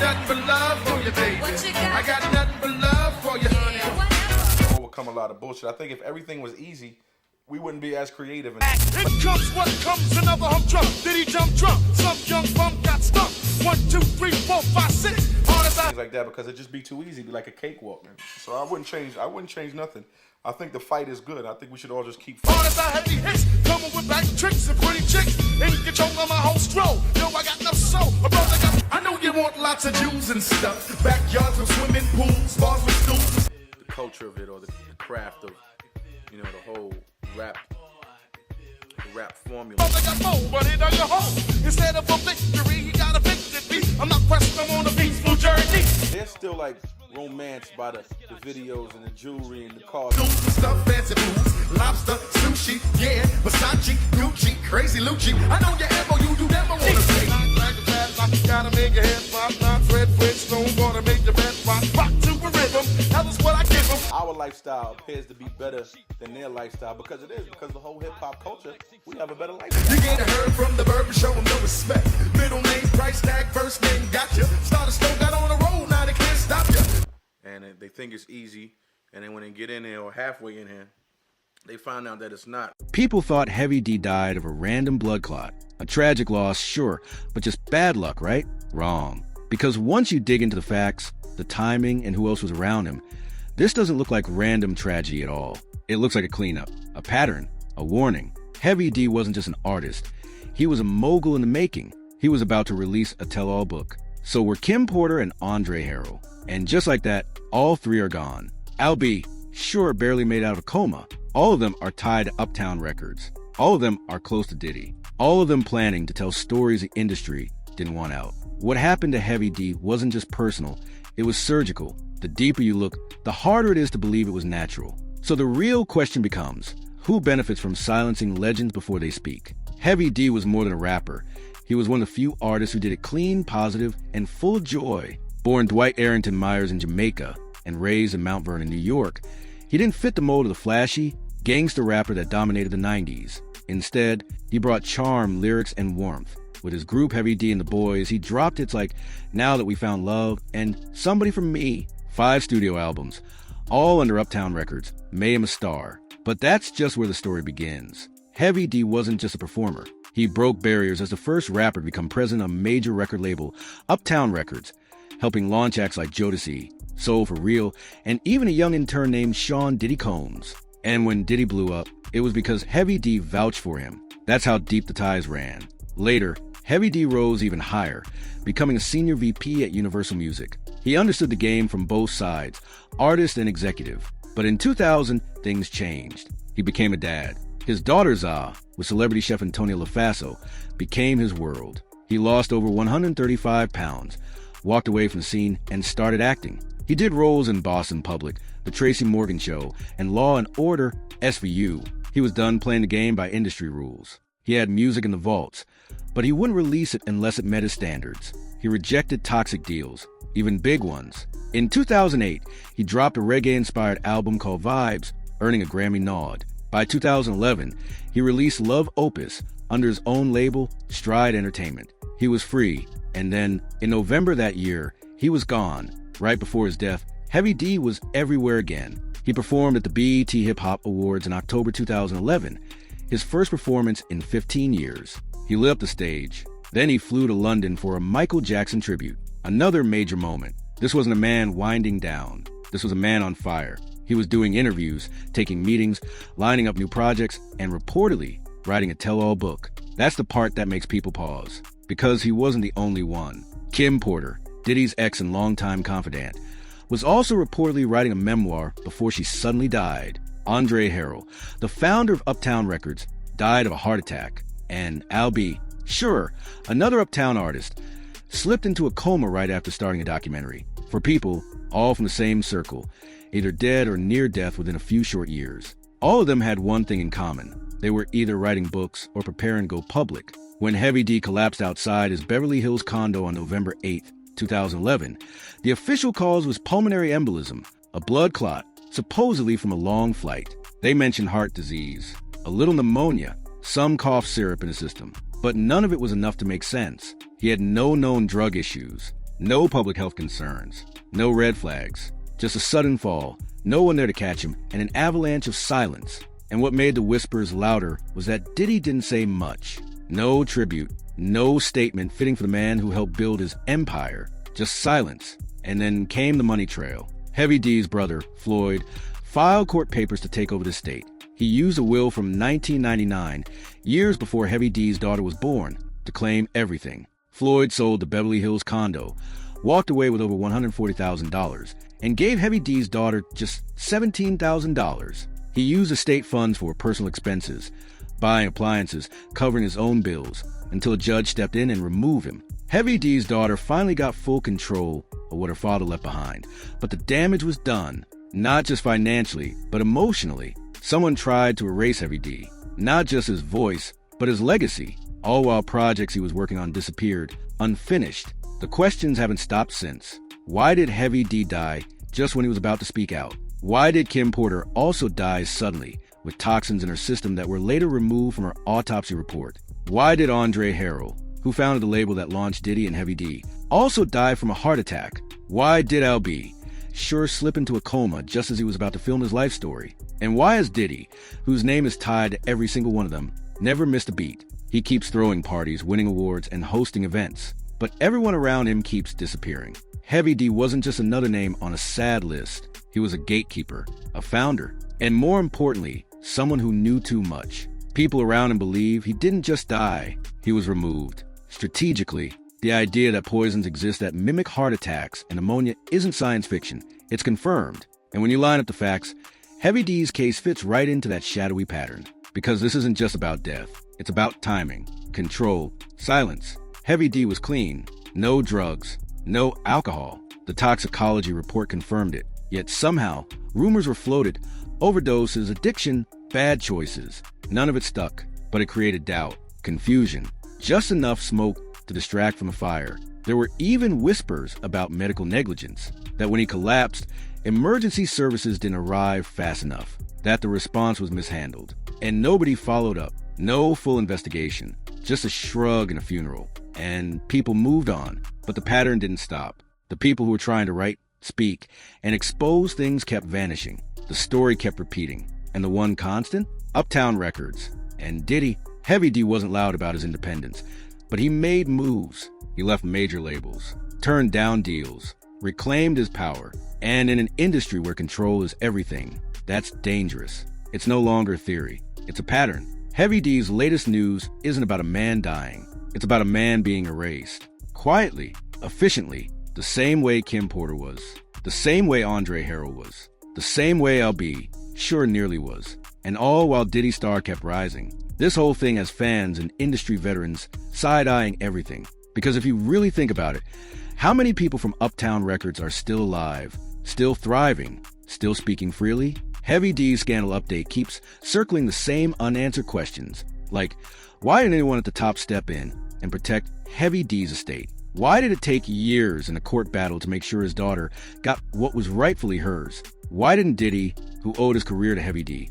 nothing but love for you, baby. I got nothing but love for you, honey. Overcome a lot of bullshit. I think if everything was easy, we wouldn't be as creative. It comes what comes, another humdrum. Diddy jump drunk. Some young bum got stuck. 1, 2, 3, 4, 5, 6. Things like that because it'd just be too easy, be like a cakewalk, man. So I wouldn't change nothing. I think the fight is good. I think we should all just keep fighting. Artists, I heavy hits, coming with back tricks and pretty chicks. In control of my whole stroll. Yo, I got no soul. I know you want lots of Jews and stuff. Backyards with swimming pools, bars with stools. The culture of it, or the craft of, you know, the whole rap formula. But it on your home. Instead of a victory, he got a victory. I'm not pressed, I'm on a peaceful journey. They're still like romanced by the videos and the jewelry and the cars. Stuff, fancy foods, lobster, sushi, yeah, Versace, Gucci, crazy Lucci. I know your ammo, you never wanna say. Like a bad rock, gotta make your head pop. Not Fred Flintstone, gonna make your bed rock. Rock to a rhythm, that is what I give them. Our lifestyle appears to be better than their lifestyle because it is, because of the whole hip-hop culture, we have a better lifestyle. You get a heard from the barber, show them no respect. Middle name, price tag, first name, gotcha. Start a stove, got on the road, now they can't stop you. And they think it's easy, and then when they get in there or halfway in here, they find out that it's not. People thought Heavy D died of a random blood clot. A tragic loss, sure, but just bad luck, right? Wrong. Because once you dig into the facts, the timing, and who else was around him, this doesn't look like random tragedy at all. It looks like a cleanup, a pattern, a warning. Heavy D wasn't just an artist. He was a mogul in the making. He was about to release a tell-all book. So were Kim Porter and Andre Harrell. And just like that, all three are gone. Albie, sure, barely made out of a coma. All of them are tied to Uptown Records. All of them are close to Diddy. All of them planning to tell stories the industry didn't want out. What happened to Heavy D wasn't just personal, it was surgical. The deeper you look, the harder it is to believe it was natural. So the real question becomes, who benefits from silencing legends before they speak? Heavy D was more than a rapper. He was one of the few artists who did it clean, positive, and full of joy. Born Dwight Arrington Myers in Jamaica and raised in Mount Vernon, New York, he didn't fit the mold of the flashy, gangster rapper that dominated the 90s. Instead, he brought charm, lyrics, and warmth. With his group Heavy D and the Boys, he dropped hits like Now That We Found Love and Somebody From Me, 5 studio albums, all under Uptown Records, made him a star. But that's just where the story begins. Heavy D wasn't just a performer. He broke barriers as the first rapper to become president of a major record label, Uptown Records, helping launch acts like Jodeci, Soul for Real, and even a young intern named Sean Diddy Combs. And when Diddy blew up, it was because Heavy D vouched for him. That's how deep the ties ran. Later, Heavy D rose even higher, becoming a senior VP at Universal Music. He understood the game from both sides, artist and executive. But in 2000, things changed. He became a dad. His daughter Za, with celebrity chef Antonio LaFaso, became his world. He lost over 135 pounds, walked away from the scene, and started acting. He did roles in Boston Public, The Tracy Morgan Show, and Law and Order SVU. He was done playing the game by industry rules. He had music in the vaults, but he wouldn't release it unless it met his standards. He rejected toxic deals, even big ones. In 2008, he dropped a reggae-inspired album called Vibes, earning a Grammy nod. By 2011, he released Love Opus under his own label, Stride Entertainment. He was free, and then, in November that year, he was gone. Right before his death, Heavy D was everywhere again. He performed at the BET Hip Hop Awards in October 2011, his first performance in 15 years. He lit up the stage. Then he flew to London for a Michael Jackson tribute, another major moment. This wasn't a man winding down. This was a man on fire. He was doing interviews, taking meetings, lining up new projects, and reportedly writing a tell-all book. That's the part that makes people pause, because he wasn't the only one. Kim Porter, Diddy's ex and longtime confidant, was also reportedly writing a memoir before she suddenly died. Andre Harrell, the founder of Uptown Records, died of a heart attack. And Albie, sure, another Uptown artist, slipped into a coma right after starting a documentary. For people, all from the same circle, either dead or near death within a few short years. All of them had one thing in common. They were either writing books or preparing to go public. When Heavy D collapsed outside his Beverly Hills condo on November 8, 2011, the official cause was pulmonary embolism, a blood clot, supposedly from a long flight. They mentioned heart disease, a little pneumonia, some cough syrup in the system, but none of it was enough to make sense. He had no known drug issues. No public health concerns. No red flags. Just a sudden fall, no one there to catch him, and an avalanche of silence. And what made the whispers louder was that Diddy didn't say much. No tribute, no statement fitting for the man who helped build his empire. Just silence. And then came the money trail. Heavy D's brother, Floyd, filed court papers to take over the state. He used a will from 1999, years before Heavy D's daughter was born, to claim everything. Floyd sold the Beverly Hills condo, walked away with over $140,000, and gave Heavy D's daughter just $17,000. He used estate funds for personal expenses, buying appliances, covering his own bills, until a judge stepped in and removed him. Heavy D's daughter finally got full control of what her father left behind, but the damage was done, not just financially, but emotionally. Someone tried to erase Heavy D, not just his voice, but his legacy, all while projects he was working on disappeared, unfinished. The questions haven't stopped since. Why did Heavy D die just when he was about to speak out? Why did Kim Porter also die suddenly, with toxins in her system that were later removed from her autopsy report? Why did Andre Harrell, who founded the label that launched Diddy and Heavy D, also die from a heart attack? Why did LB sure slip into a coma just as he was about to film his life story? And why is Diddy, whose name is tied to every single one of them, never missed a beat? He keeps throwing parties, winning awards, and hosting events, but everyone around him keeps disappearing. Heavy D wasn't just another name on a sad list. He was a gatekeeper, a founder, and more importantly, someone who knew too much. People around him believe he didn't just die, he was removed. Strategically, the idea that poisons exist that mimic heart attacks and pneumonia isn't science fiction, it's confirmed. And when you line up the facts, Heavy D's case fits right into that shadowy pattern. Because this isn't just about death, it's about timing, control, silence. Heavy D was clean, no drugs, no alcohol. The toxicology report confirmed it. Yet somehow, rumors were floated, overdoses, addiction, bad choices. None of it stuck, but it created doubt, confusion, just enough smoke to distract from the fire. There were even whispers about medical negligence, that when he collapsed, emergency services didn't arrive fast enough, that the response was mishandled, and nobody followed up. No full investigation, just a shrug and a funeral. And people moved on, but the pattern didn't stop. The people who were trying to write, speak, and expose things kept vanishing. The story kept repeating. And the one constant? Uptown Records. And Diddy, Heavy D wasn't loud about his independence, but he made moves. He left major labels, turned down deals, reclaimed his power. And in an industry where control is everything, that's dangerous. It's no longer theory. It's a pattern. Heavy D's latest news isn't about a man dying. It's about a man being erased. Quietly, efficiently, the same way Kim Porter was. The same way Andre Harrell was. The same way LB sure nearly was. And all while Diddy's star kept rising. This whole thing has fans and industry veterans side-eyeing everything. Because if you really think about it, how many people from Uptown Records are still alive, still thriving, still speaking freely? Heavy D's scandal update keeps circling the same unanswered questions, like, why didn't anyone at the top step in and protect Heavy D's estate? Why did it take years in a court battle to make sure his daughter got what was rightfully hers? Why didn't Diddy, who owed his career to Heavy D,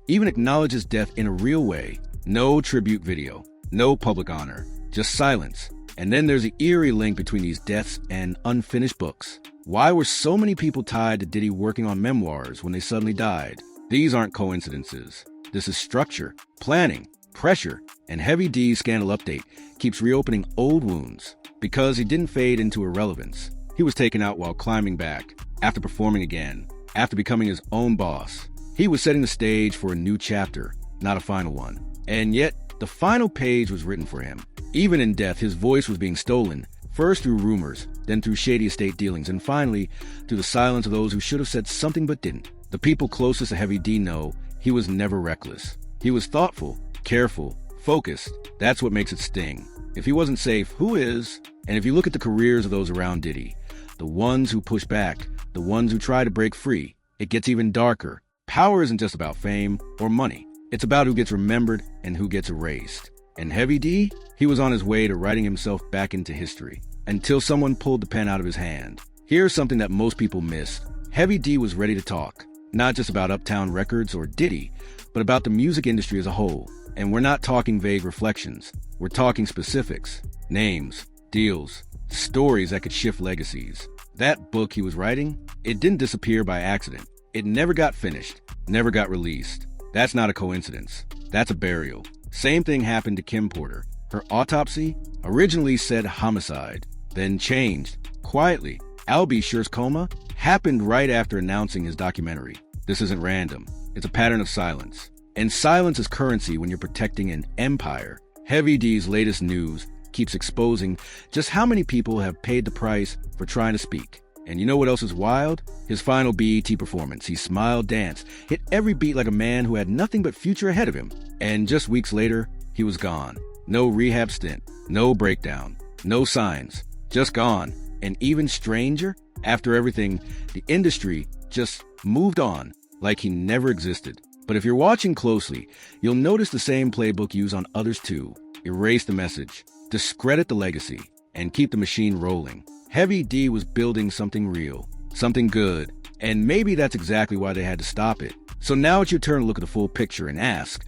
even acknowledge his death in a real way? No tribute video, no public honor, just silence. And then there's the eerie link between these deaths and unfinished books. Why were so many people tied to Diddy working on memoirs when they suddenly died? These aren't coincidences. This is structure, planning, pressure, and Heavy D's scandal update keeps reopening old wounds. Because he didn't fade into irrelevance. He was taken out while climbing back, after performing again, after becoming his own boss. He was setting the stage for a new chapter, not a final one. And yet, the final page was written for him. Even in death, his voice was being stolen, first through rumors, then through shady estate dealings, and finally, through the silence of those who should have said something but didn't. The people closest to Heavy D know he was never reckless. He was thoughtful, careful, focused. That's what makes it sting. If he wasn't safe, who is? And if you look at the careers of those around Diddy, the ones who push back, the ones who try to break free, it gets even darker. Power isn't just about fame or money. It's about who gets remembered and who gets erased. And Heavy D, he was on his way to writing himself back into history, until someone pulled the pen out of his hand. Here's something that most people missed. Heavy D was ready to talk, not just about Uptown Records or Diddy, but about the music industry as a whole. And we're not talking vague reflections. We're talking specifics, names, deals, stories that could shift legacies. That book he was writing, it didn't disappear by accident. It never got finished, never got released. That's not a coincidence. That's a burial. Same thing happened to Kim Porter. Her autopsy originally said homicide, then changed, quietly. Al B. Sure's coma happened right after announcing his documentary. This isn't random. It's a pattern of silence. And silence is currency when you're protecting an empire. Heavy D's latest news keeps exposing just how many people have paid the price for trying to speak. And you know what else is wild? His final BET performance. He smiled, danced, hit every beat like a man who had nothing but future ahead of him. And just weeks later, he was gone. No rehab stint, no breakdown, no signs, just gone. And even stranger, after everything, the industry just moved on like he never existed. But if you're watching closely, you'll notice the same playbook used on others too. Erase the message, discredit the legacy, and keep the machine rolling. Heavy D was building something real, something good, and maybe that's exactly why they had to stop it. So now it's your turn to look at the full picture and ask,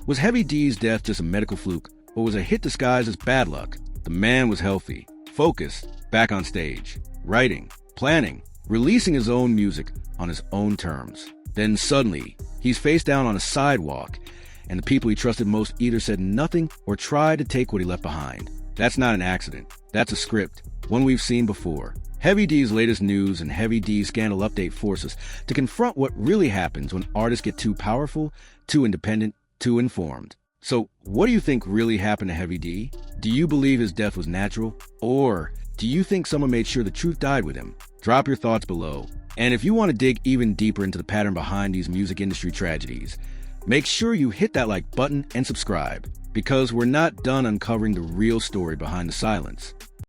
was Heavy D's death just a medical fluke, or was a hit disguised as bad luck? The man was healthy, focused, back on stage, writing, planning, releasing his own music on his own terms. Then suddenly, he's face down on a sidewalk, and the people he trusted most either said nothing or tried to take what he left behind. That's not an accident. That's a script, one we've seen before. Heavy D's latest news and Heavy D's scandal update force us to confront what really happens when artists get too powerful, too independent, too informed. So, what do you think really happened to Heavy D? Do you believe his death was natural? Or do you think someone made sure the truth died with him? Drop your thoughts below. And if you want to dig even deeper into the pattern behind these music industry tragedies, make sure you hit that like button and subscribe, because we're not done uncovering the real story behind the silence.